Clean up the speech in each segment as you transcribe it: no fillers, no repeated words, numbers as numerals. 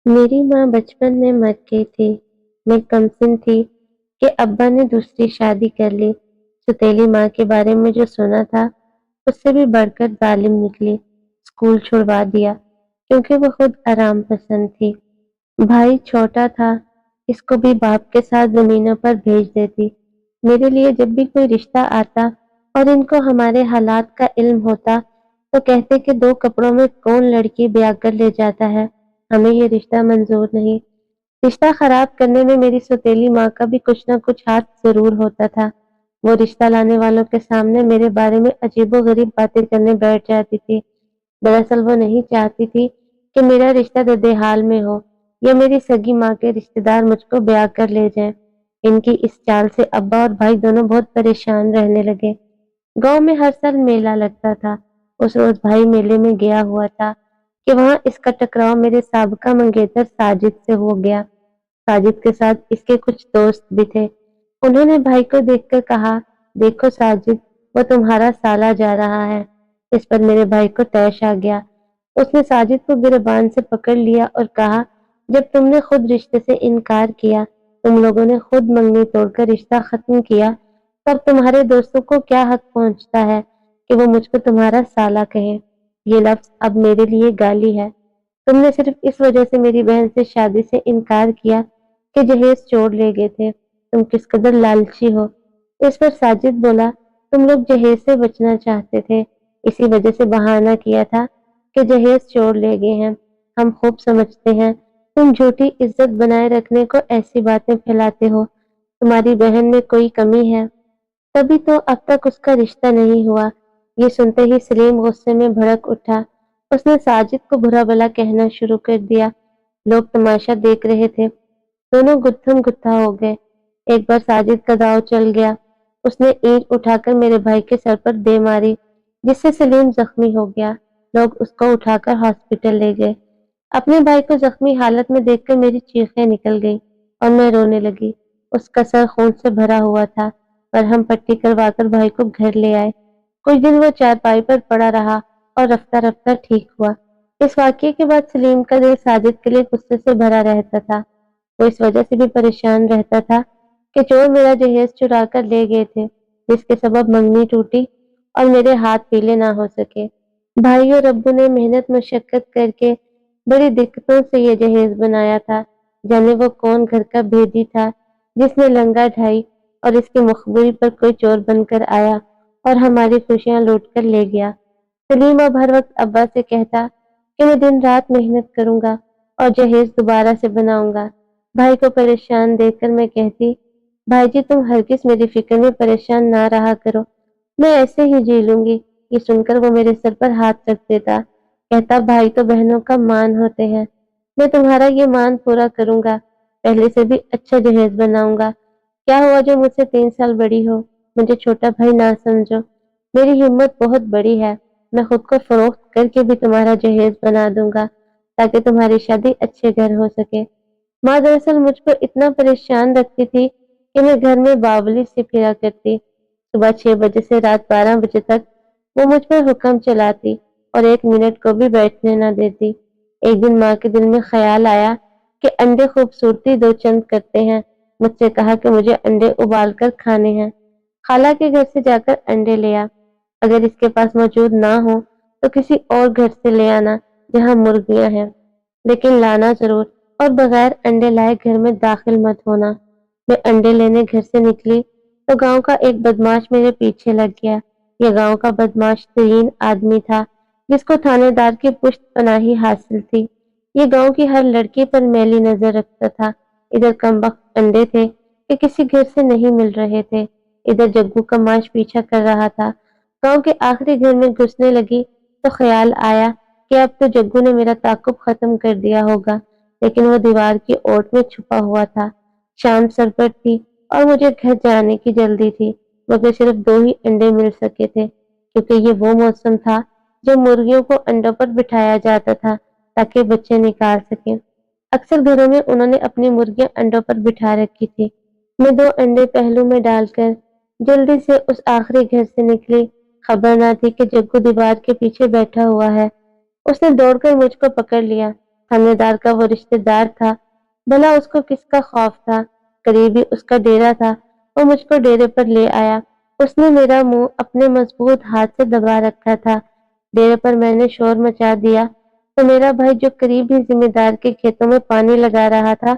मेरी माँ बचपन में मर गई थी। मैं कमसिन थी कि अब्बा ने दूसरी शादी कर ली। सौतेली माँ के बारे में जो सुना था, उससे भी बढ़कर जालिम निकली। स्कूल छुड़वा दिया क्योंकि वो खुद आराम पसंद थी। भाई छोटा था, इसको भी बाप के साथ जमीनों पर भेज देती। मेरे लिए जब भी कोई रिश्ता आता और इनको हमारे हालात का इल्म होता, तो कहते कि दो कपड़ों में कौन लड़की ब्याह कर ले जाता है, हमें ये रिश्ता मंजूर नहीं। रिश्ता खराब करने में मेरी सौतेली माँ का भी कुछ न कुछ हाथ जरूर होता था। वो रिश्ता लाने वालों के सामने मेरे बारे में अजीबोगरीब बातें करने बैठ जाती थी। दरअसल वो नहीं चाहती थी कि मेरा रिश्ता ददेहाल में हो या मेरी सगी माँ के रिश्तेदार मुझको ब्याह कर ले जाएं। इनकी इस चाल से अब्बा और भाई दोनों बहुत परेशान रहने लगे। गांव में हर साल मेला लगता था। उस रोज भाई मेले में गया हुआ था कि वहां इसका टकराव मेरे साबका मंगेतर साजिद से हो गया। साजिद के साथ इसके कुछ दोस्त भी थे। उन्होंने भाई को देखकर कहा, देखो साजिद, वो तुम्हारा साला जा रहा है। इस पर मेरे भाई को तैश आ गया। उसने साजिद को गिरबान से पकड़ लिया और कहा, जब तुमने खुद रिश्ते से इनकार किया, तुम लोगों ने खुद मंगनी तोड़कर रिश्ता खत्म किया, तब तुम्हारे दोस्तों को क्या हक पहुंचता है कि वो मुझको तुम्हारा साला कहे। ये लफ्ज अब मेरे लिए गाली है। तुमने सिर्फ इस वजह से मेरी बहन से शादी से इनकार किया कि जहेज छोड़ ले गए थे। तुम किस कदर लालची हो। इस पर साजिद बोला, तुम लोग जहेज से बचना चाहते थे, इसी वजह से बहाना किया था कि जहेज छोड़ ले गए हैं। हम खूब समझते हैं तुम झूठी इज्जत बनाए रखने को ऐसी बातें फैलाते हो। तुम्हारी बहन में कोई कमी है, तभी तो अब तक उसका रिश्ता नहीं हुआ। ये सुनते ही सलीम गुस्से में भड़क उठा। उसने साजिद को बुरा भला कहना शुरू कर दिया। लोग तमाशा देख रहे थे। दोनों गुत्थम गुत्था हो गए। एक बार साजिद का दांव चल गया। उसने ईंट उठाकर मेरे भाई के सर पर दे मारी, जिससे सलीम जख्मी हो गया। लोग उसको उठाकर हॉस्पिटल ले गए। अपने भाई को जख्मी हालत में देखकर मेरी चीखें निकल गई और मैं रोने लगी। उसका सर खून से भरा हुआ था, पर हम पट्टी करवाकर भाई को घर ले आए। कुछ दिन वो चारपाई पर पड़ा रहा और रफ्ता रफ्ता ठीक हुआ। इस वाकये के बाद सलीम का दिल साजिद के लिए गुस्से से भरा रहता था। वो इस वजह से भी परेशान रहता था कि चोर मेरा जहेज चुरा कर ले गए थे, जिसके सबब मंगनी टूटी और मेरे हाथ पीले ना हो सके। भाई और अब्बू ने मेहनत मशक्कत करके बड़ी दिक्कतों से ये जहेज बनाया था। जाने वो कौन घर का भेदी था जिसने लंगा ढाई और इसकी मुखबिरी पर कोई चोर बनकर आया और हमारी खुशियां लूट कर ले गया। सलीम अब हर वक्त अब्बा से कहता कि मैं दिन रात मेहनत करूंगा और जहेज दोबारा से बनाऊंगा। भाई को परेशान देखकर मैं कहती, भाई जी तुम हरगिज मेरी फिक्र में परेशान ना रहा करो, मैं ऐसे ही जी लूंगी। ये सुनकर वो मेरे सर पर हाथ रख देता, कहता भाई तो बहनों का मान होते हैं, मैं तुम्हारा ये मान पूरा करूंगा, पहले से भी अच्छा जहेज बनाऊंगा। क्या हुआ जो मुझसे 3 साल बड़ी हो, मुझे छोटा भाई ना समझो। मेरी हिम्मत बहुत बड़ी है, मैं खुद को फरोख्त करके भी तुम्हारा जहेज बना दूंगा ताकि तुम्हारी शादी अच्छे घर हो सके। माँ दरअसल मुझको इतना परेशान रखती थी कि मैं घर में बावली सी फिरा करती। सुबह 6 बजे से रात 12 बजे तक वो मुझ पर हुक्म चलाती और 1 मिनट को भी बैठने न देती। एक दिन माँ के दिल में ख्याल आया कि अंडे खूबसूरती दो चंद करते हैं। मुझसे कहा कि मुझे अंडे उबाल कर खाने हैं। खाला के घर से जाकर अंडे ले आ। अगर इसके पास मौजूद ना हो तो किसी और घर से ले आना जहाँ मुर्गियां हैं, लेकिन लाना जरूर और बगैर अंडे लाए घर में दाखिल मत होना। मैं अंडे लेने घर से निकली तो गांव का एक बदमाश मेरे पीछे लग गया। यह गांव का बदमाश तरीन आदमी था जिसको थानेदार की पुश्त पनाही हासिल थी। ये गांव की हर लड़की पर मैली नजर रखता था। इधर कमबख्त अंडे थे कि किसी घर से नहीं मिल रहे थे, इधर जग्गू का माश पीछा कर रहा था। गांव के आखिरी घर में घुसने लगी तो ख्याल आया कि अब तो जग्गू ने मेरा ताकुब खत्म कर दिया होगा, लेकिन वो दीवार की ओट में छुपा हुआ था। शाम सर पर थी और मुझे घर जाने की जल्दी थी, मगर सिर्फ 2 ही अंडे मिल सके थे क्योंकि ये वो मौसम था जब मुर्गियों को अंडों पर बिठाया जाता था ताकि बच्चे निकाल सकें। अक्सर घरों में उन्होंने अपनी मुर्गियां अंडों पर बिठा रखी थी। मैं 2 अंडे पहलू में डालकर जल्दी से उस आखिरी घर से निकली। खबर ना थी कि जग्गू दीवार के पीछे बैठा हुआ है। उसने दौड़कर मुझको पकड़ लिया थानेदार का वो रिश्तेदार था। भला उसको किसका खौफ था? करीबी उसका डेरा था। वो मुझको डेरे पर ले आया। उसने मेरा मुंह अपने मजबूत हाथ से दबा रखा था। डेरे पर मैंने शोर मचा दिया तो मेरा भाई, जो करीबी जिम्मेदार के खेतों में पानी लगा रहा था,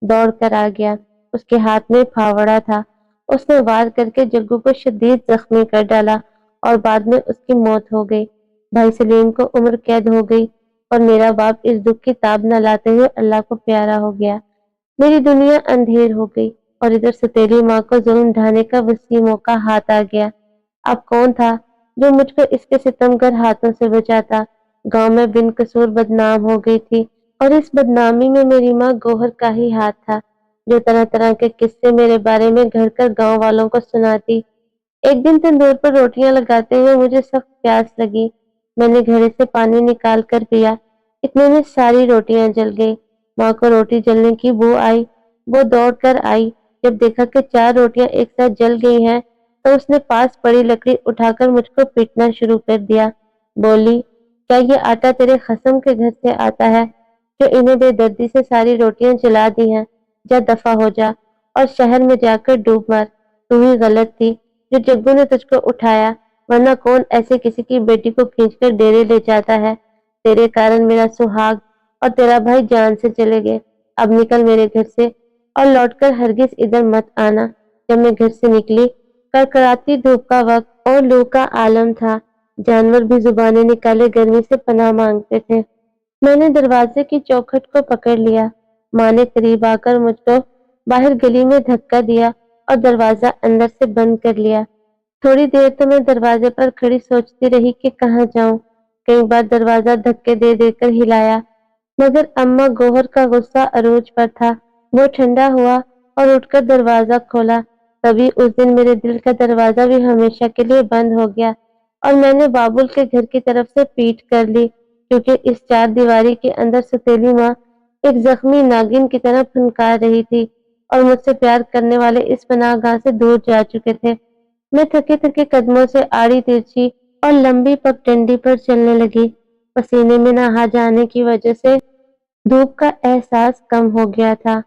दौड़ कर आ गया। उसके हाथ में फावड़ा था। उसने वार करके जग्गू को शदीद जख्मी कर डाला और बाद में उसकी मौत हो गई। भाई सलीम को उम्र कैद हो गई और मेरा बाप इस दुख की ताब न लाते हुए अल्लाह को प्यारा हो गया। मेरी दुनिया अंधेर हो गई और इधर सौतेली माँ को जुल्म ढाने का वसी मौका हाथ आ गया। अब कौन था जो मुझको इसके सितमगर हाथों से बचाता? गांव में बिन कसूर बदनाम हो गई थी और इस बदनामी में मेरी माँ गौहर का ही हाथ था, जो तरह तरह के किस्से मेरे बारे में घर कर गांव वालों को सुनाती। एक दिन तंदूर पर रोटियां लगाते हुए मुझे सख्त प्यास लगी। मैंने घड़े से पानी निकाल कर पिया। इतने में सारी रोटियां जल गई। माँ को रोटी जलने की बू आई। वो दौड़ कर आई। जब देखा कि 4 रोटियां एक साथ जल गई हैं, तो उसने पास पड़ी लकड़ी उठाकर मुझको पीटना शुरू कर दिया। बोली, क्या ये आटा तेरे खसम के घर से आता है, जो इन्हें बेदर्दी से सारी रोटियां जला दी हैं? जा दफा हो जा और शहर में जाकर डूब मर। तू ही गलत थी जो जग्गू ने तुझको उठाया, वरना कौन ऐसे किसी की बेटी को खींचकर डेरे ले जाता है? तेरे कारण मेरा सुहाग और तेरा भाई जान से चले गए। अब निकल मेरे घर से और लौटकर हरगिज इधर मत आना। जब मैं घर से निकली, कड़कड़ाती धूप का वक्त और लू का आलम था। जानवर भी जुबानें निकाले गर्मी से पनाह मांगते थे। मैंने दरवाजे की चौखट को पकड़ लिया। माँ ने करीब आकर मुझको बाहर गली में धक्का दिया और दरवाजा अंदर से बंद कर लिया। थोड़ी देर तो मैं दरवाजे पर खड़ी सोचती रही कि कहाँ जाऊं। कई बार दरवाजा धक्के दे देकर हिलाया, मगर अम्मा गौहर का गुस्सा अरूज पर था। वो ठंडा हुआ और उठकर दरवाजा खोला। तभी उस दिन मेरे दिल का दरवाजा भी हमेशा के लिए बंद हो गया और मैंने बाबुल के घर की तरफ से पीठ कर ली, क्योंकि इस चार दीवारी के अंदर सौतेली माँ एक जख्मी नागिन की तरह फुनकार रही थी और मुझसे प्यार करने वाले इस पनाहगाह से दूर जा चुके थे। मैं थके थके कदमों से आड़ी तिरछी और लंबी पगडंडी पर चलने लगी। पसीने में नहा जाने की वजह से धूप का एहसास कम हो गया था।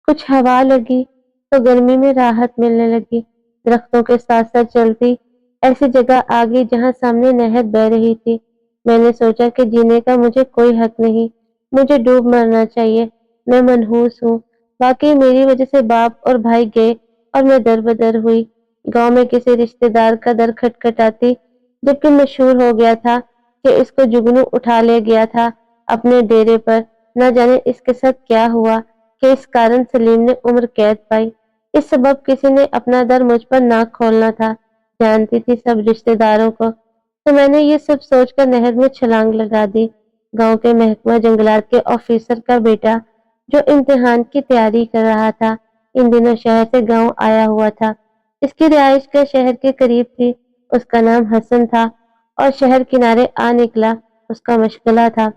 कुछ हवा लगी तो गर्मी में राहत मिलने लगी। दरख्तों के साथ साथ चलती ऐसी जगह आ गई जहां सामने नहर बह रही थी। मैंने सोचा कि जीने का मुझे कोई हक नहीं, मुझे डूब मरना चाहिए। मैं मनहूस हूँ। वाकई मेरी वजह से बाप और भाई गए और मैं दरबदर हुई। गांव में किसी रिश्तेदार का दर खटखटाती, जबकि मशहूर हो गया था कि इसको जुगनू उठा ले गया था अपने डेरे पर। न जाने इसके साथ क्या हुआ कि इस कारण सलीम ने उम्र कैद पाई। इस सबब किसी ने अपना दर मुझ पर ना खोलना था। जानती थी सब रिश्तेदारों को, तो मैंने ये सब सोचकर नहर में छलांग लगा दी। गांव के महकमा जंगलात के ऑफिसर का बेटा, जो इम्तिहान की तैयारी कर रहा था, इन दिनों शहर से गांव आया हुआ था। इसकी रिहाइश के शहर के करीब थी। उसका नाम हसन था और शहर किनारे आ निकला। उसका मशगला था।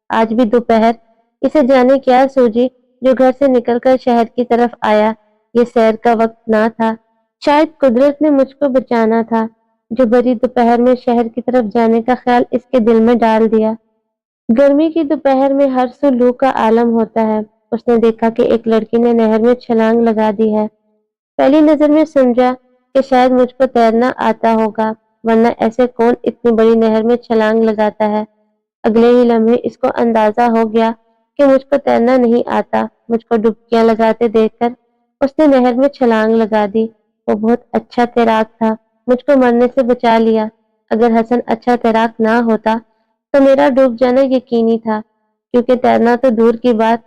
आज भी दोपहर इसे जाने क्या सूझी जो घर से निकलकर शहर की तरफ आया। ये सैर का वक्त ना था। शायद कुदरत ने मुझको बचाना था, जो भरी दोपहर में शहर की तरफ जाने का ख्याल इसके दिल में डाल दिया। गर्मी की दोपहर में हर सू लू का आलम होता है। उसने देखा कि एक लड़की ने नहर में छलांग लगा दी है। पहली नजर में समझा कि शायद मुझको तैरना आता होगा, वरना ऐसे कौन इतनी बड़ी नहर में छलांग लगाता है। अगले ही लम्हे इसको अंदाजा हो गया कि मुझको तैरना नहीं आता। मुझको डुबकियां लगाते देखकर उसने नहर में छलांग लगा दी। वो बहुत अच्छा तैराक था, मुझको मरने से बचा लिया। अगर हसन अच्छा तैराक ना होता तो मेरा डूब जाना यकीनी था, क्योंकि तैरना तो दूर की बात,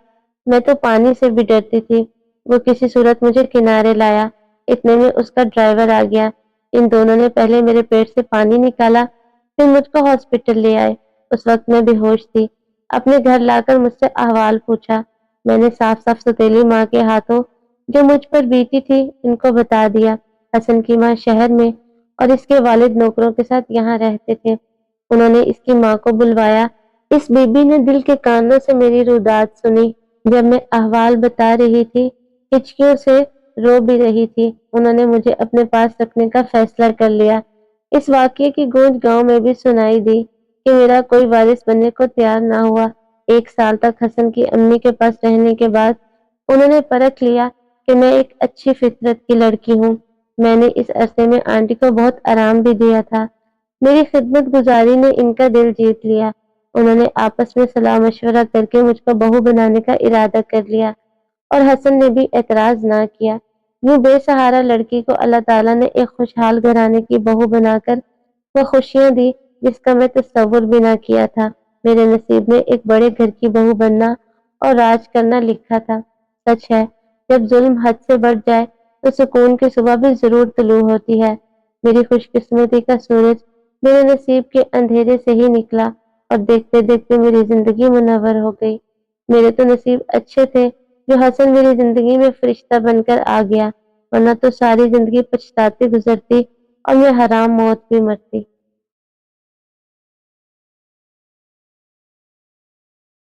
मैं तो पानी से भी डरती थी। वो किसी सूरत मुझे किनारे लाया। इतने में उसका ड्राइवर आ गया। इन दोनों ने पहले मेरे पेट से पानी निकाला, फिर मुझको हॉस्पिटल ले आए। उस वक्त मैं बेहोश थी। अपने घर लाकर मुझसे अहवाल पूछा। मैंने साफ साफ सौतेली माँ के हाथों जो मुझ पर बीती थी इनको बता दिया। हसन की माँ शहर में और इसके वालिद नौकरों के साथ यहाँ रहते थे। उन्होंने इसकी माँ को बुलवाया। इस बीबी ने दिल के कानों से मेरी रुदात सुनी। जब मैं अहवाल बता रही थी, हिचकियों से रो भी रही थी, उन्होंने मुझे अपने पास रखने का फैसला कर लिया। इस वाकये की गूंज गांव में भी सुनाई दी कि मेरा कोई वारिस बनने को तैयार ना हुआ। ایک سال تک حسن کی امی کے پاس رہنے کے بعد انہوں نے پرکھ لیا کہ میں ایک اچھی فطرت کی لڑکی ہوں۔ میں نے اس عرصے میں آنٹی کو بہت آرام بھی دیا تھا۔ میری خدمت گزاری نے ان کا دل جیت لیا۔ انہوں نے آپس میں صلاح مشورہ کر کے مجھ کو بہو بنانے کا ارادہ کر لیا اور حسن نے بھی اعتراض نہ کیا۔ یوں بے سہارا لڑکی کو اللہ تعالیٰ نے ایک خوشحال گھرانے کی بہو بنا کر وہ خوشیاں دی جس کا میں تصور بھی نہ کیا تھا۔ میرے نصیب میں ایک بڑے گھر کی بہو بننا اور راج کرنا لکھا تھا۔ سچ ہے، جب ظلم حد سے بڑھ جائے تو سکون کی صبح بھی ضرور طلوع ہوتی ہے۔ میری خوش قسمتی کا سورج میرے نصیب کے اندھیرے سے ہی نکلا اور دیکھتے دیکھتے میری زندگی منور ہو گئی۔ میرے تو نصیب اچھے تھے جو حسن میری زندگی میں فرشتہ بن کر آ گیا، ورنہ تو ساری زندگی پچھتاتی گزرتی اور میں حرام موت بھی مرتی۔